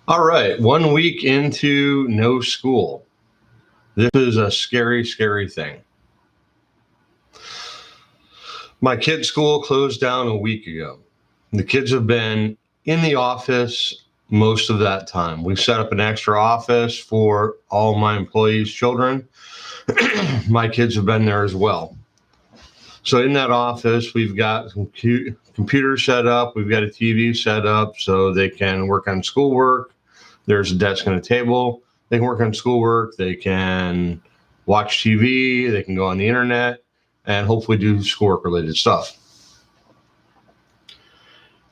All right, 1 week into no school. This is a scary, scary thing. My kids' school closed down a week ago. The kids have been in the office most of that time. We've set up an extra office for all my employees' children. My kids have been there as well. So in that office, we've got computers set up. We've got a TV set up so they can work on schoolwork. There's a desk and a table. They can work on schoolwork. They can watch TV. They can go on the internet and hopefully do schoolwork related stuff.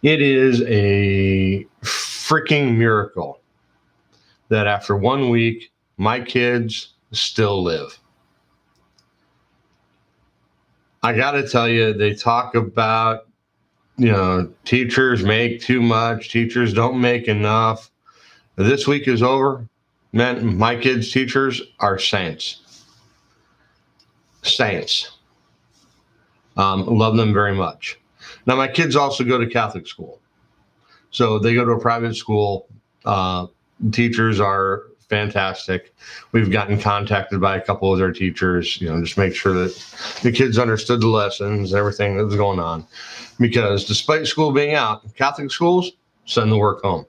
It is a freaking miracle that after 1 week, my kids still live. I got to tell you, they talk about, teachers make too much, teachers don't make enough. This week is over. Man, my kids' teachers are saints. Saints. Love them very much. Now, my kids also go to Catholic school. So they go to a private school. Teachers are fantastic. We've gotten contacted by a couple of their teachers, just make sure that the kids understood the lessons, everything that was going on. Because despite school being out, Catholic schools send the work home.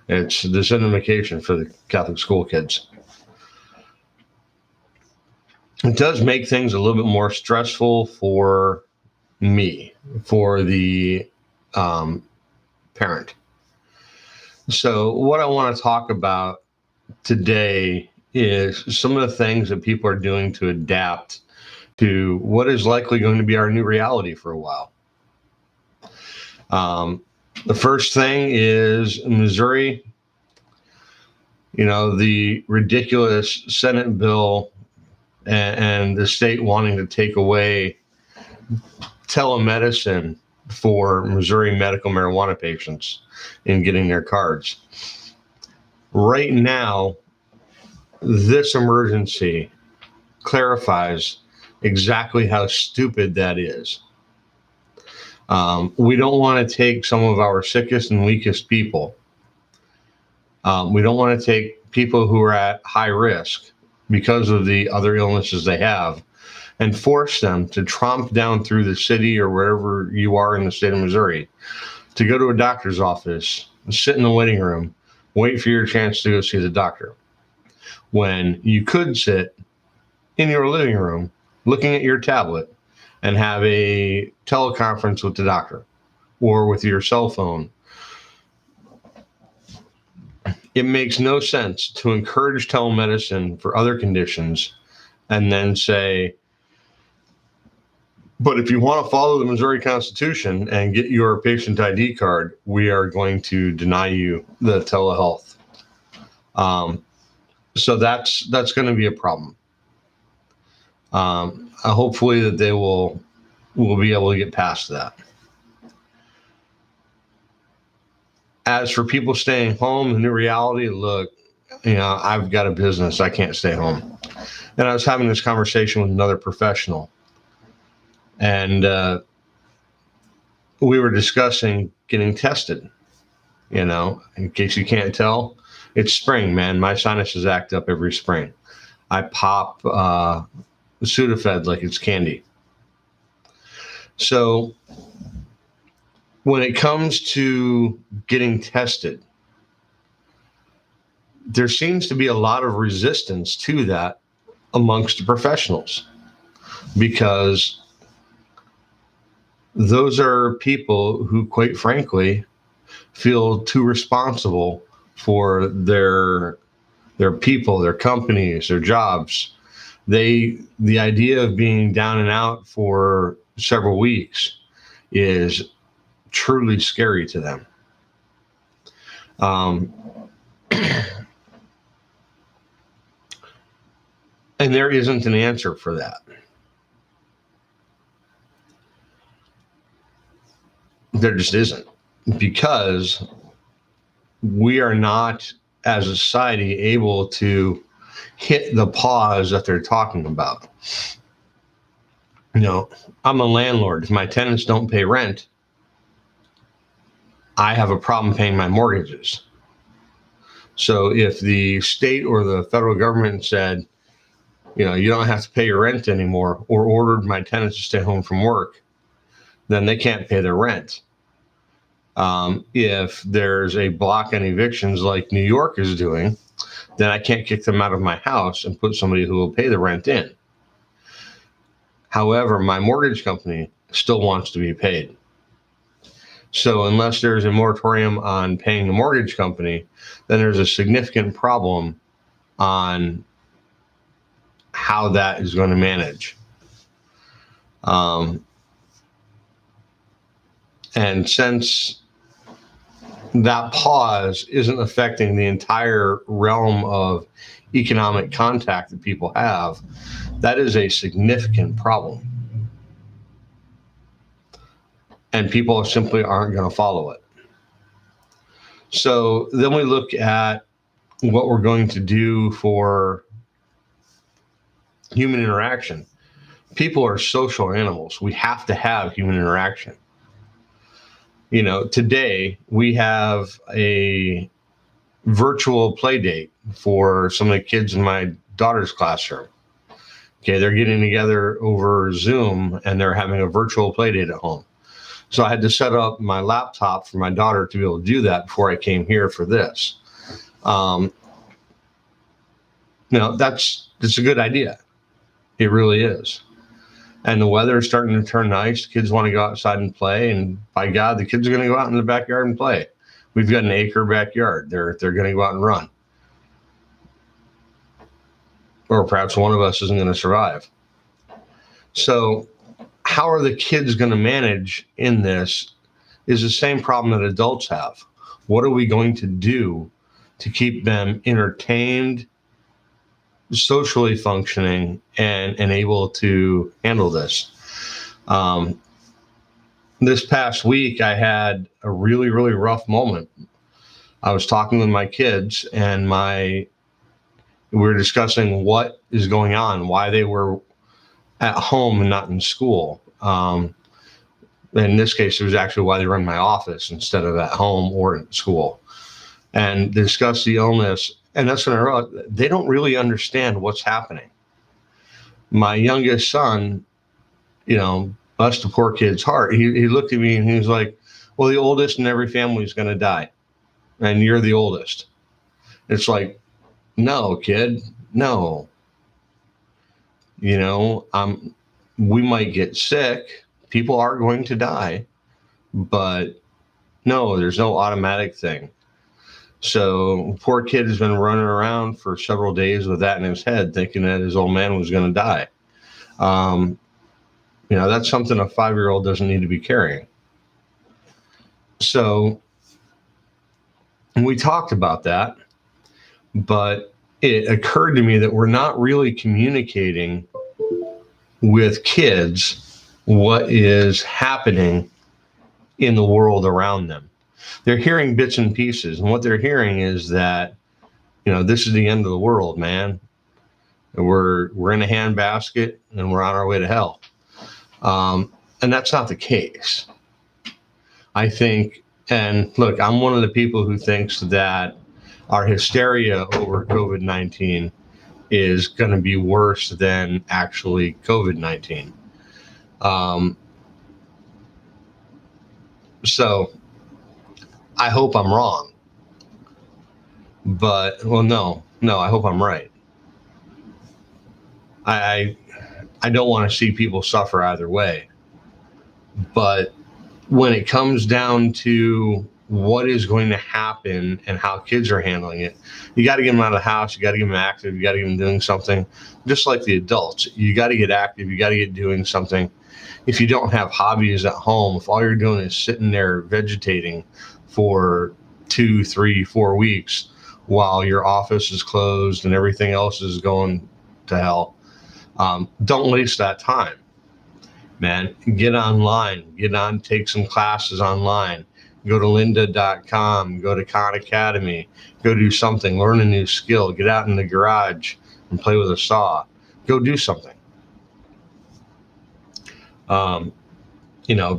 It's disinformation for the Catholic school kids. It does make things a little bit more stressful for me, for the parent. So what I want to talk about today is some of the things that people are doing to adapt to what is likely going to be our new reality for a while. The first thing is Missouri, the ridiculous Senate bill and the state wanting to take away telemedicine for Missouri medical marijuana patients in getting their cards. Right now, this emergency clarifies exactly how stupid that is. We don't want to take some of our sickest and weakest people. We don't want to take people who are at high risk because of the other illnesses they have and force them to tromp down through the city or wherever you are in the state of Missouri to go to a doctor's office, sit in the waiting room, wait for your chance to go see the doctor. When you could sit in your living room looking at your tablet and have a teleconference with the doctor or with your cell phone. It makes no sense to encourage telemedicine for other conditions and then say, but if you want to follow the Missouri Constitution and get your patient ID card, we are going to deny you the telehealth. So that's going to be a problem. Hopefully that they will be able to get past that. As for people staying home, the new reality, look, I've got a business. I can't stay home. And I was having this conversation with another professional. And we were discussing getting tested. In case you can't tell, it's spring, man. My sinuses act up every spring. I pop Sudafed like it's candy. So when it comes to getting tested, there seems to be a lot of resistance to that amongst the professionals because those are people who, quite frankly, feel too responsible for their people, their companies, their jobs. The idea of being down and out for several weeks is truly scary to them. And there isn't an answer for that. There just isn't, because we are not, as a society, able to hit the pause that they're talking about. I'm a landlord. If my tenants don't pay rent, I have a problem paying my mortgages. So if the state or the federal government said, you don't have to pay your rent anymore, or ordered my tenants to stay home from work, then they can't pay their rent. If there's a block on evictions like New York is doing, then I can't kick them out of my house and put somebody who will pay the rent in. However, my mortgage company still wants to be paid. So unless there's a moratorium on paying the mortgage company, then there's a significant problem on how that is going to manage. And since that pause isn't affecting the entire realm of economic contact that people have, that is a significant problem. And people simply aren't going to follow it. So then we look at what we're going to do for human interaction. People are social animals. We have to have human interaction. Today we have a virtual play date for some of the kids in my daughter's classroom. Okay, they're getting together over Zoom and they're having a virtual play date at home. So I had to set up my laptop for my daughter to be able to do that before I came here for this. That's a good idea. It really is. And the weather is starting to turn nice. Kids want to go outside and play. And by God, the kids are going to go out in the backyard and play. We've got an acre backyard. They're going to go out and run. Or perhaps one of us isn't going to survive. So how are the kids going to manage in this is the same problem that adults have. What are we going to do to keep them entertained, socially functioning, and able to handle this? This past week, I had a really, really rough moment. I was talking with my kids and we were discussing what is going on, why they were at home and not in school. In this case, it was actually why they were in my office instead of at home or in school, and discuss the illness. And that's when I realized they don't really understand what's happening. My youngest son, bless the poor kid's heart. He looked at me and he was like, well, the oldest in every family is going to die, and you're the oldest. It's like, no, kid, no. We might get sick. People are going to die, but no, there's no automatic thing. So poor kid has been running around for several days with that in his head, thinking that his old man was going to die. That's something a 5-year-old doesn't need to be carrying. So we talked about that, but it occurred to me that we're not really communicating with kids what is happening in the world around them. They're hearing bits and pieces, and what they're hearing is that, this is the end of the world, man. We're in a handbasket and we're on our way to hell. And that's not the case. I think, and look, I'm one of the people who thinks that our hysteria over COVID-19 is going to be worse than actually COVID-19. So I hope I'm wrong, but no, I hope I'm right. I don't want to see people suffer either way, but when it comes down to what is going to happen and how kids are handling it, you got to get them out of the house. You got to get them active. You got to get them doing something, just like the adults. You got to get active. You got to get doing something. If you don't have hobbies at home, if all you're doing is sitting there vegetating for 2, 3, 4 weeks while your office is closed and everything else is going to hell, don't waste that time, man. Get online, take some classes online. Go to lynda.com, go to Khan Academy, go do something, learn a new skill, get out in the garage and play with a saw. Go do something.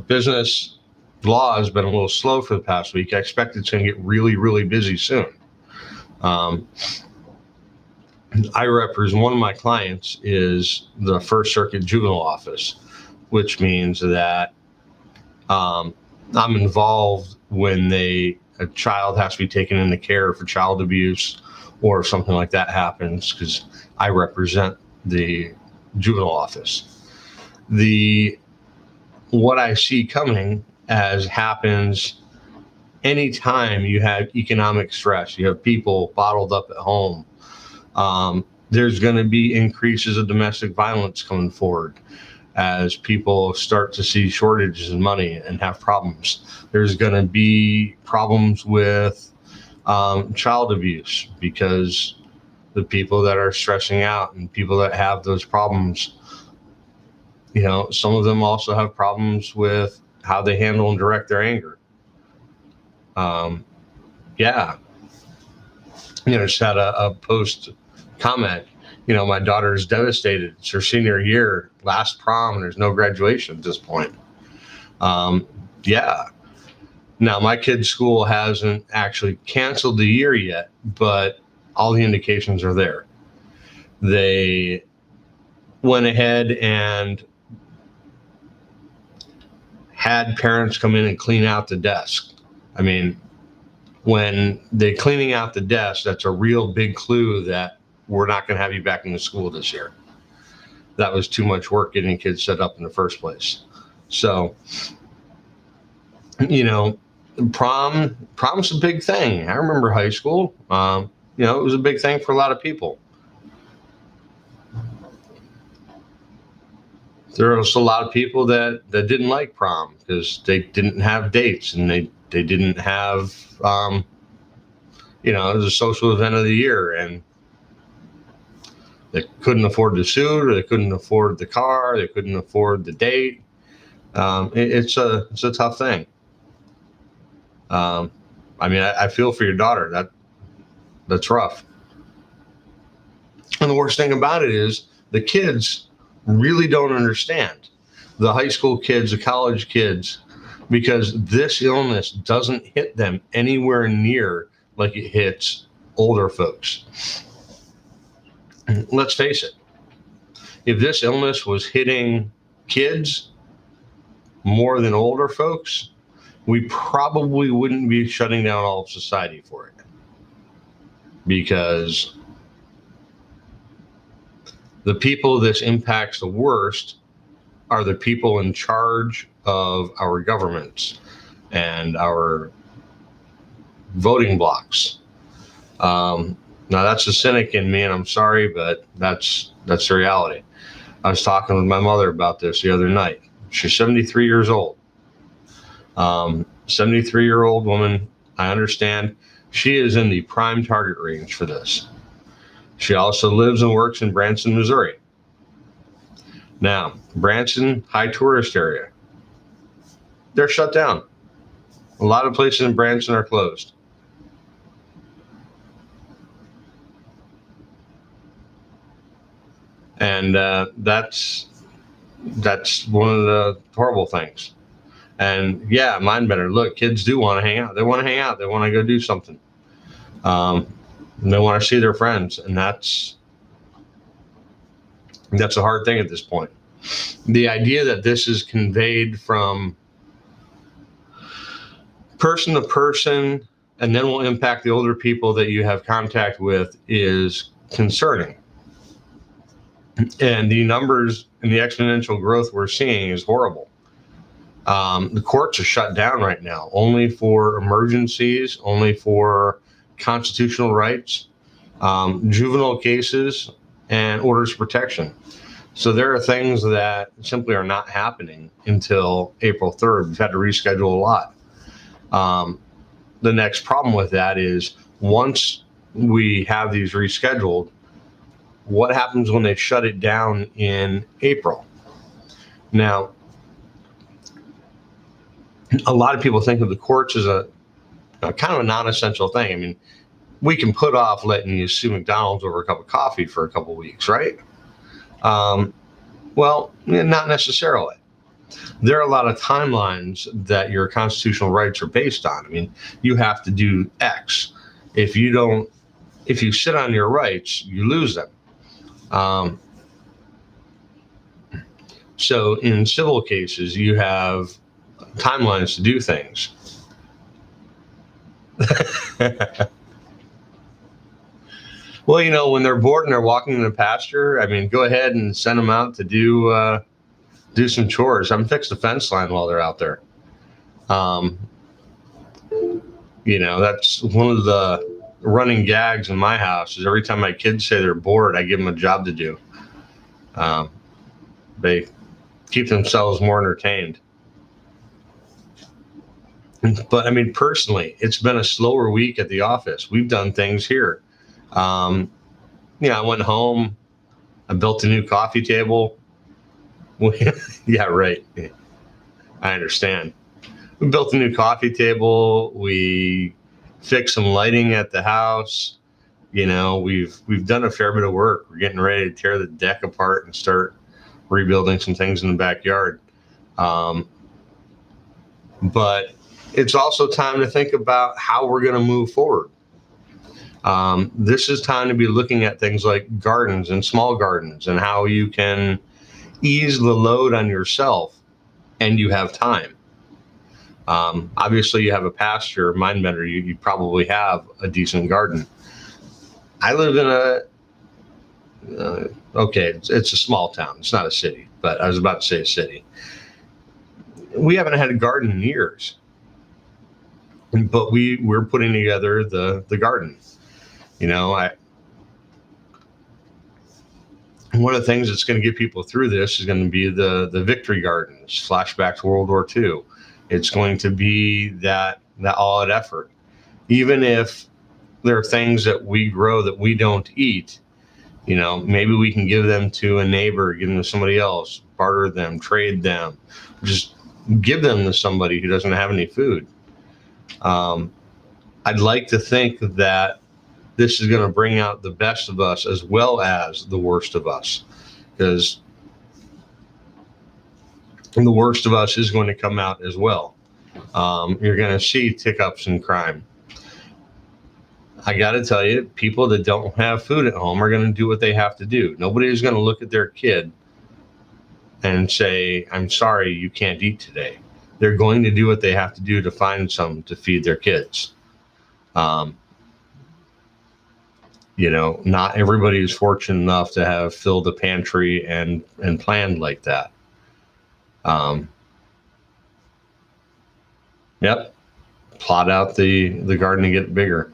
Business, law has been a little slow for the past week. I expect it's going to get really, really busy soon. I represent, one of my clients is the First Circuit Juvenile Office, which means that I'm involved when a child has to be taken into care for child abuse or if something like that happens, because I represent the juvenile office. What I see coming as happens anytime you have economic stress, you have people bottled up at home, there's going to be increases of domestic violence coming forward as people start to see shortages in money and have problems. There's going to be problems with child abuse, because the people that are stressing out and people that have those problems, some of them also have problems with how they handle and direct their anger. Just had a post comment. My daughter is devastated. It's her senior year, last prom, and there's no graduation at this point. Now, my kid's school hasn't actually canceled the year yet, but all the indications are there. They went ahead and had parents come in and clean out the desk. I mean, when they're cleaning out the desk, that's a real big clue that we're not going to have you back in the school this year. That was too much work getting kids set up in the first place. So, prom's a big thing. I remember high school. It was a big thing for a lot of people. There was a lot of people that didn't like prom because they didn't have dates, and they didn't have, it was a social event of the year, and they couldn't afford the suit, or they couldn't afford the car, they couldn't afford the date. It's a tough thing. I feel for your daughter. That's rough. And the worst thing about it is the kids really don't understand, the high school kids, the college kids, because this illness doesn't hit them anywhere near like it hits older folks. Let's face it, if this illness was hitting kids more than older folks, we probably wouldn't be shutting down all of society for it, because the people this impacts the worst are the people in charge of our governments and our voting blocks. Now, that's the cynic in me, and I'm sorry, but that's the reality. I was talking with my mother about this the other night. She's 73 years old. 73-year-old woman. I understand she is in the prime target range for this. She also lives and works in Branson, Missouri. Now, Branson, high tourist area. They're shut down. A lot of places in Branson are closed. And that's one of the horrible things. And yeah, mind better. Look, kids do want to hang out. They want to hang out. They want to go do something. They want to see their friends, and that's a hard thing at this point. The idea that this is conveyed from person to person and then will impact the older people that you have contact with is concerning. And the numbers and the exponential growth we're seeing is horrible. The courts are shut down right now, only for emergencies, only for constitutional rights, juvenile cases, and orders of protection. So there are things that simply are not happening until April 3rd. We've had to reschedule a lot. The next problem with that is once we have these rescheduled, what happens when they shut it down in April? Now, a lot of people think of the courts as a kind of a non-essential thing. I mean, we can put off letting you sue McDonald's over a cup of coffee for a couple of weeks, right? Well, not necessarily. there are a lot of timelines that your constitutional rights are based on. I mean, you have to do X. If you sit on your rights, you lose them. So in civil cases, you have timelines to do things. Well, when they're bored and they're walking in the pasture, I mean, go ahead and send them out to do some chores. I'm fix the fence line while they're out there. That's one of the running gags in my house is every time my kids say they're bored, I give them a job to do. They keep themselves more entertained. But I mean, personally, it's been a slower week at the office. We've done things here. I went home. I built a new coffee table. Yeah, right. I understand. We built a new coffee table. We fixed some lighting at the house. We've done a fair bit of work. We're getting ready to tear the deck apart and start rebuilding some things in the backyard. But it's also time to think about how we're going to move forward. This is time to be looking at things like gardens and small gardens and how you can ease the load on yourself and you have time. Obviously, you have a pasture, mind bender, you probably have a decent garden. I live in it's a small town. It's not a city, but I was about to say a city. We haven't had a garden in years, but we're putting together the garden. One of the things that's going to get people through this is going to be the victory gardens, flashback to World War II. It's going to be that all-out effort. Even if there are things that we grow that we don't eat, maybe we can give them to a neighbor, give them to somebody else, barter them, trade them, just give them to somebody who doesn't have any food. I'd like to think that this is going to bring out the best of us as well as the worst of us, because the worst of us is going to come out as well. You're going to see tick-ups in crime. I got to tell you, people that don't have food at home are going to do what they have to do. Nobody is going to look at their kid and say, I'm sorry, you can't eat today. They're going to do what they have to do to find some to feed their kids. Not everybody is fortunate enough to have filled a pantry and planned like that. Yep. Plot out the garden and get it bigger.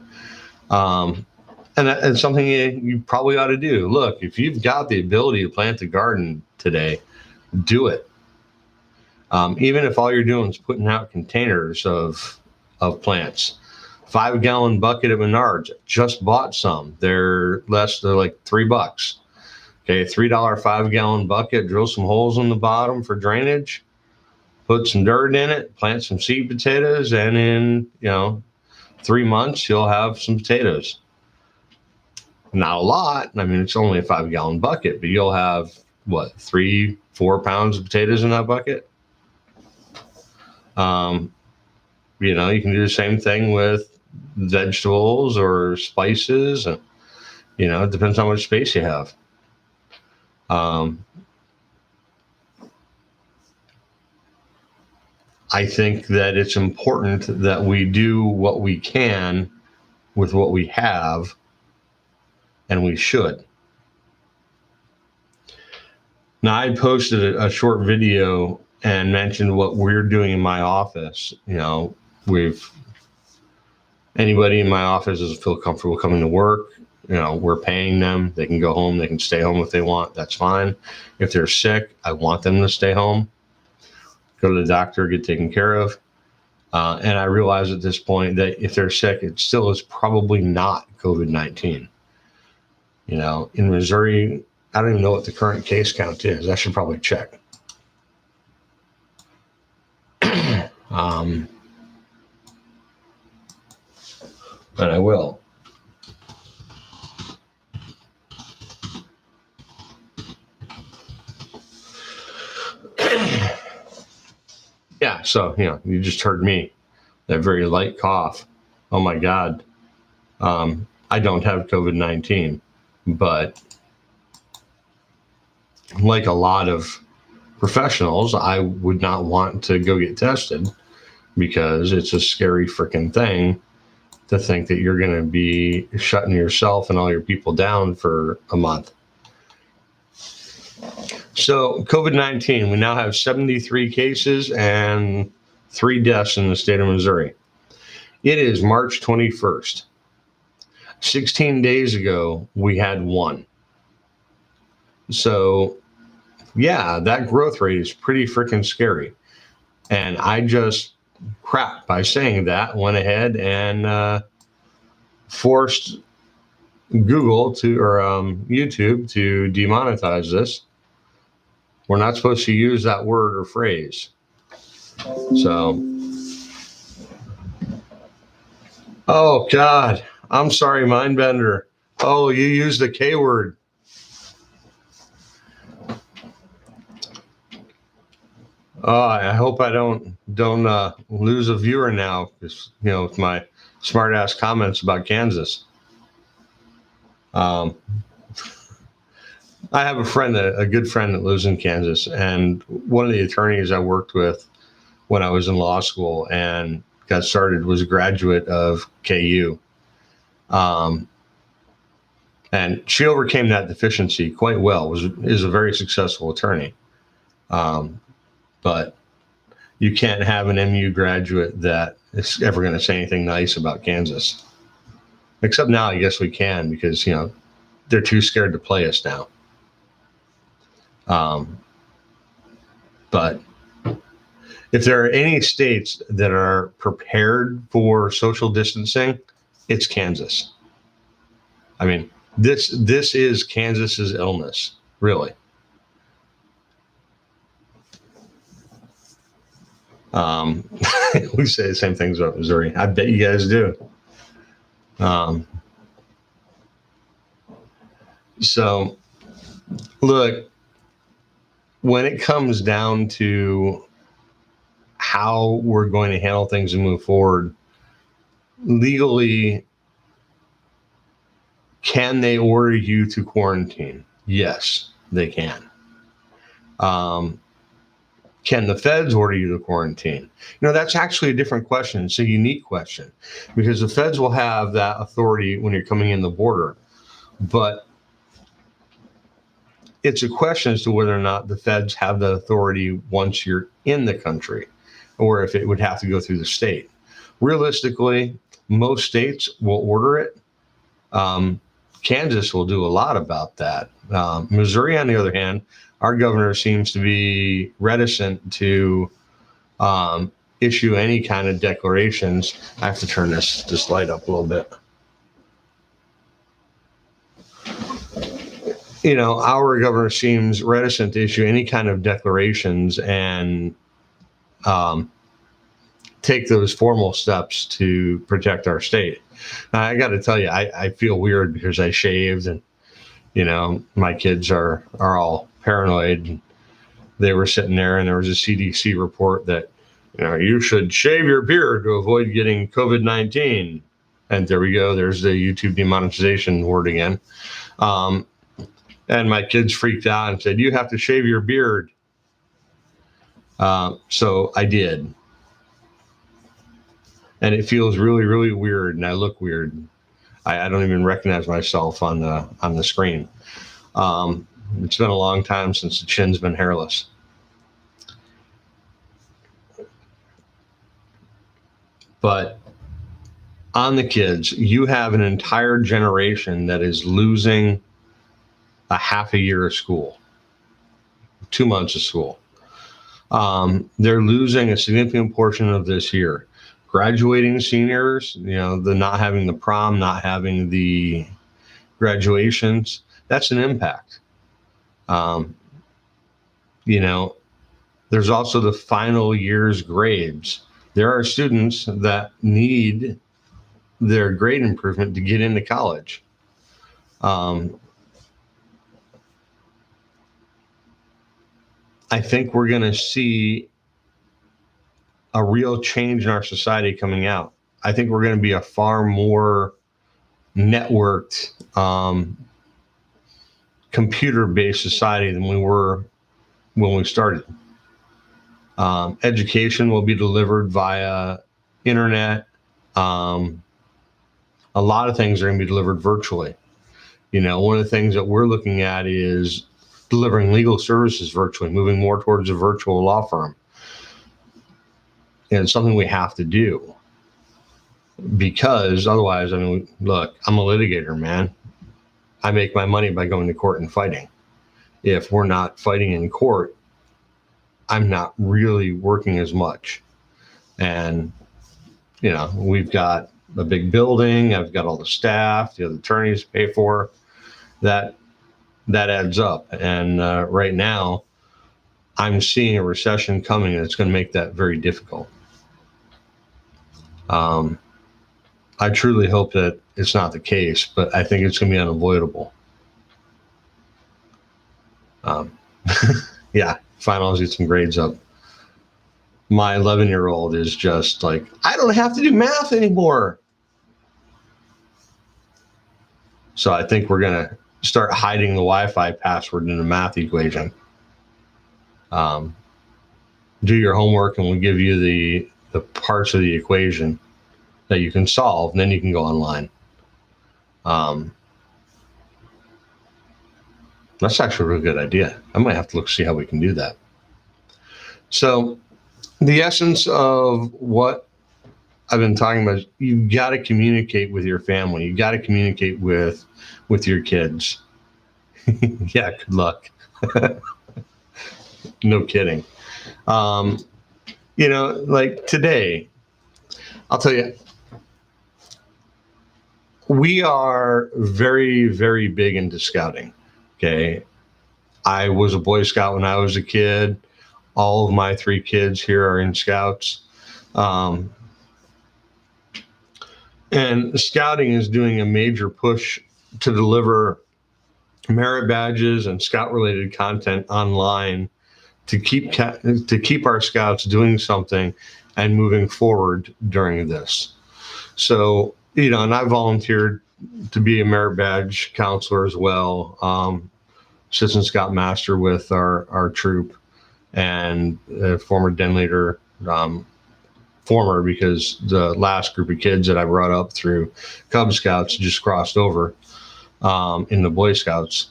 And that's something you probably ought to do. Look, if you've got the ability to plant a garden today, do it. Even if all you're doing is putting out containers of plants. 5-gallon bucket at Menards. Just bought some. They're like $3. Okay, $3 5-gallon bucket. Drill some holes in the bottom for drainage. Put some dirt in it. Plant some seed potatoes, and in 3 months you'll have some potatoes. Not a lot. I mean, it's only a 5-gallon bucket, but you'll have 3-4 pounds of potatoes in that bucket. You can do the same thing with vegetables or spices, and it depends on how much space you have. I think that it's important that we do what we can with what we have, and we should. Now, I posted a short video and mentioned what we're doing in my office. Anybody in my office doesn't feel comfortable coming to work. We're paying them. They can go home. They can stay home if they want. That's fine. If they're sick, I want them to stay home. Go to the doctor, get taken care of. And I realize at this point that if they're sick, it still is probably not COVID-19. In Missouri, I don't even know what the current case count is. I should probably check. But I will. So, you just heard me, that very light cough. Oh my God. I don't have COVID-19, but like a lot of professionals, I would not want to go get tested because it's a scary freaking thing to think that you're going to be shutting yourself and all your people down for a month. So COVID-19, we now have 73 cases and 3 deaths in the state of Missouri. It is March 21st. 16 days ago, we had 1. So, yeah, that growth rate is pretty freaking scary. And I just, crap, by saying that, went ahead and forced Google or YouTube to demonetize this. We're not supposed to use that word or phrase. So, oh God, I'm sorry, Mindbender. Oh, you used the K word. Oh, I hope I don't lose a viewer now, because with my smart ass comments about Kansas. I have a friend, a good friend that lives in Kansas, and one of the attorneys I worked with when I was in law school and got started was a graduate of KU. And she overcame that deficiency quite well, is a very successful attorney. But you can't have an MU graduate that is ever going to say anything nice about Kansas. Except now, I guess we can, because, they're too scared to play us now. But if there are any states that are prepared for social distancing, it's Kansas. I mean, this is Kansas's illness, really. We say the same things about Missouri. I bet you guys do. So, look, when it comes down to how we're going to handle things and move forward, legally, can they order you to quarantine? Yes, they can. Can the feds order you to quarantine? That's actually a different question. It's a unique question, because the feds will have that authority when you're coming in the border. But it's a question as to whether or not the feds have the authority once you're in the country, or if it would have to go through the state. Realistically, most states will order it. Kansas will do a lot about that. Missouri, on the other hand, our governor seems to be reticent to issue any kind of declarations. I have to turn this light up a little bit. Our governor seems reticent to issue any kind of declarations and take those formal steps to protect our state. Now, I got to tell you, I feel weird because I shaved, and my kids are all paranoid. They were sitting there, and there was a CDC report that you should shave your beard to avoid getting COVID-19. And there we go. There's the YouTube demonetization word again. And my kids freaked out and said, "You have to shave your beard." So I did. And it feels really, really weird, and I look weird. I don't even recognize myself on the screen. It's been a long time since the chin's been hairless. But on the kids, you have an entire generation that is losing a half a year of school, 2 months of school. They're losing a significant portion of this year. Graduating seniors, the not having the prom, not having the graduations, that's an impact. There's also the final year's grades. There are students that need their grade improvement to get into college. I think we're going to see a real change in our society coming out. I think we're going to be a far more networked, computer-based society than we were when we started. Education will be delivered via internet. A lot of things are going to be delivered virtually. One of the things that we're looking at is delivering legal services virtually, moving more towards a virtual law firm. And it's something we have to do, because otherwise, look, I'm a litigator, man. I make my money by going to court and fighting. If we're not fighting in court, I'm not really working as much. And, we've got a big building. I've got all the staff, the other attorneys to pay for. That adds up. And right now, I'm seeing a recession coming, and it's going to make that very difficult. I truly hope that it's not the case, but I think it's going to be unavoidable. Yeah, finals, get some grades up. My 11-year-old is just like, I don't have to do math anymore. So I think we're going to start hiding the Wi-Fi password in the math equation. Do your homework, and we'll give you the parts of the equation that you can solve, and then you can go online. That's actually a really good idea. I might have to see how we can do that. So the essence of what I've been talking about is you've got to communicate with your family. You've got to communicate with your kids. Yeah, good luck. No kidding. Like today, I'll tell you, we are very, very big into scouting. Okay. I was a Boy Scout when I was a kid. All of my 3 kids here are in Scouts. And Scouting is doing a major push to deliver merit badges and Scout-related content online to keep our Scouts doing something and moving forward during this. So, and I volunteered to be a merit badge counselor as well, assistant Scout master with our troop, and former den leader, former, because the last group of kids that I brought up through Cub Scouts just crossed over in the Boy Scouts.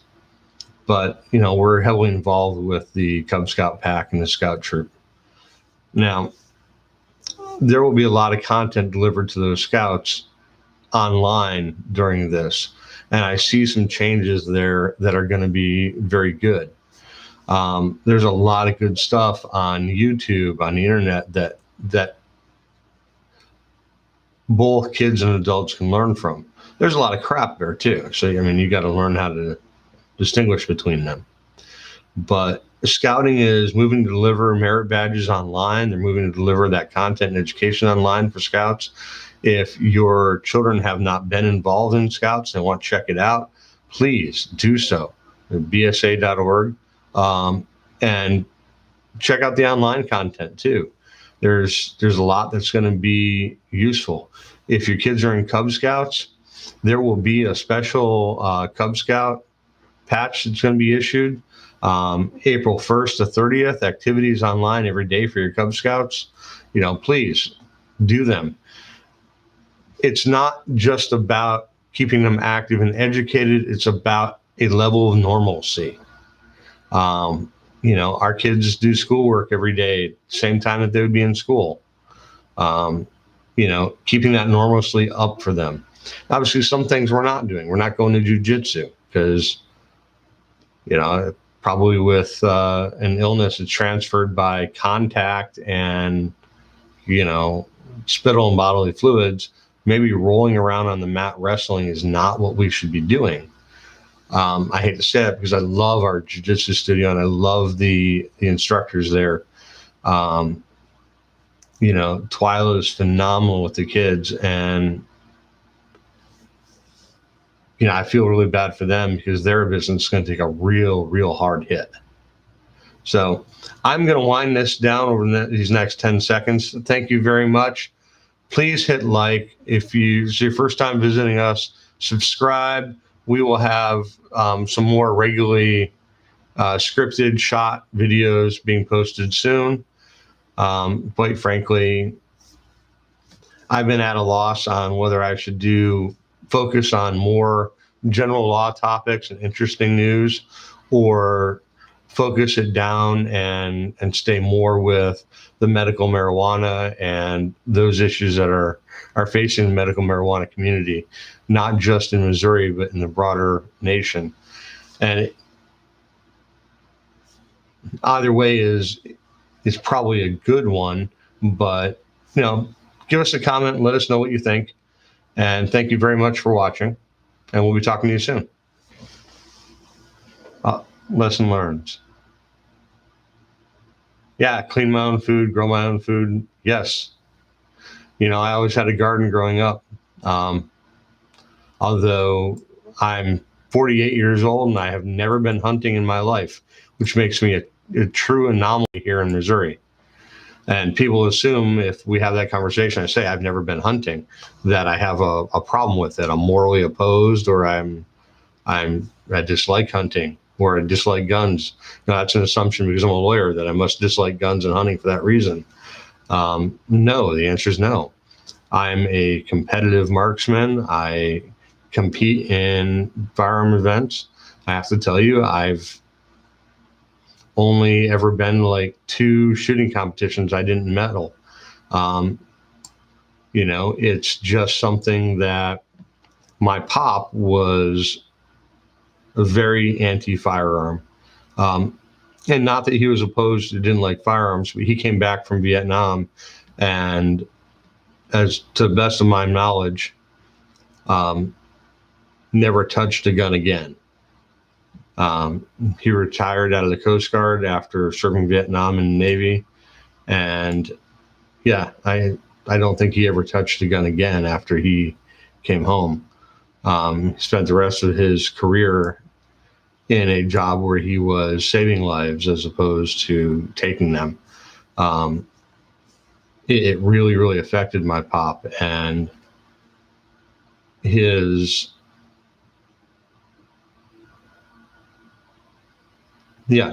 But, we're heavily involved with the Cub Scout pack and the Scout troop. Now, there will be a lot of content delivered to those Scouts online during this. And I see some changes there that are going to be very good. There's a lot of good stuff on YouTube, on the internet, that both kids and adults can learn from. There's a lot of crap there too. So, you got to learn how to distinguish between them. But Scouting is moving to deliver merit badges online. They're moving to deliver that content and education online for Scouts. If your children have not been involved in Scouts and want to check it out, please do so. bsa.org, and check out the online content too. There's a lot that's going to be useful. If your kids are in Cub Scouts, there will be a special Cub Scout patch that's going to be issued April 1st to 30th. Activities online every day for your Cub Scouts. Please do them. It's not just about keeping them active and educated. It's about a level of normalcy. Our kids do schoolwork every day, same time that they would be in school. Keeping that normalcy up for them. Obviously, some things we're not doing. We're not going to jujitsu because, probably with an illness that's transferred by contact and, spittle and bodily fluids, maybe rolling around on the mat wrestling is not what we should be doing. I hate to say it because I love our jiu-jitsu studio and I love the instructors there. Twyla is phenomenal with the kids, and I feel really bad for them because their business is going to take a real, real hard hit. So I'm going to wind this down over these next 10 seconds. Thank you very much. Please hit like. If it's your first time visiting us, subscribe. We will have some more regularly scripted shot videos being posted soon. Quite frankly, I've been at a loss on whether I should focus on more general law topics and interesting news, or focus it down and stay more with the medical marijuana and those issues that are facing the medical marijuana community, not just in Missouri, but in the broader nation. And either way is probably a good one, but give us a comment and let us know what you think. And thank you very much for watching, and we'll be talking to you soon. Lesson learned. Yeah, clean my own food, grow my own food. Yes. I always had a garden growing up. Although I'm 48 years old and I have never been hunting in my life, which makes me a true anomaly here in Missouri. And people assume if we have that conversation, I say I've never been hunting, that I have a problem with it. I'm morally opposed, or I dislike hunting, or I dislike guns. That's an assumption because I'm a lawyer that I must dislike guns and hunting for that reason. No, the answer is no. I'm a competitive marksman. I compete in firearm events. I have to tell you, I've only ever been like 2 shooting competitions I didn't medal. It's just something that my pop was very anti-firearm. And not that he was opposed to, didn't like firearms, but he came back from Vietnam, and as to the best of my knowledge, never touched a gun again. He retired out of the Coast Guard after serving Vietnam in the Navy. And yeah, I don't think he ever touched a gun again after he came home. He spent the rest of his career in a job where he was saving lives as opposed to taking them. It really, really affected my pop, and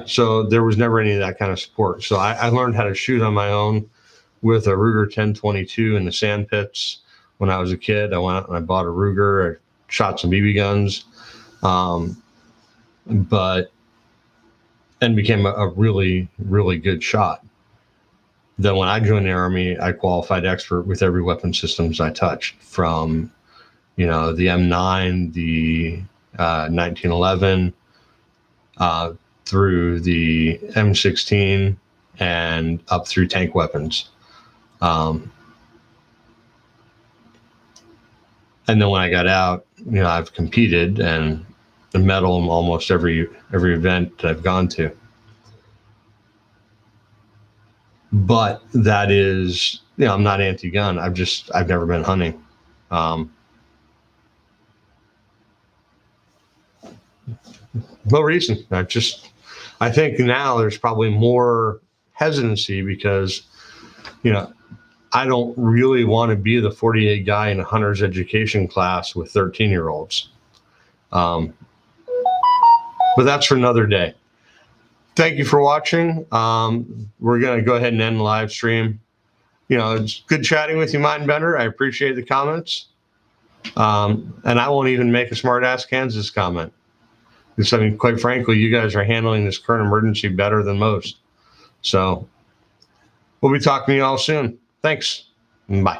so there was never any of that kind of support. So I learned how to shoot on my own with a Ruger 10/22 in the sand pits when I was a kid. I went out and I bought a Ruger. I shot some BB guns, and became a really, really good shot. Then when I joined the Army, I qualified expert with every weapon systems I touched, from the M9, the 1911, through the M16, and up through tank weapons. And then when I got out, I've competed and medal in almost every event that I've gone to. But that is, I'm not anti-gun. I've never been hunting. No reason. I think now there's probably more hesitancy because, I don't really want to be the 48 guy in a hunter's education class with 13-year-olds. But that's for another day. Thank you for watching. We're going to go ahead and end the live stream. It's good chatting with you, Mindbender. I appreciate the comments. And I won't even make a smart ass Kansas comment. Because, quite frankly, you guys are handling this current emergency better than most. So we'll be talking to you all soon. Thanks. Bye.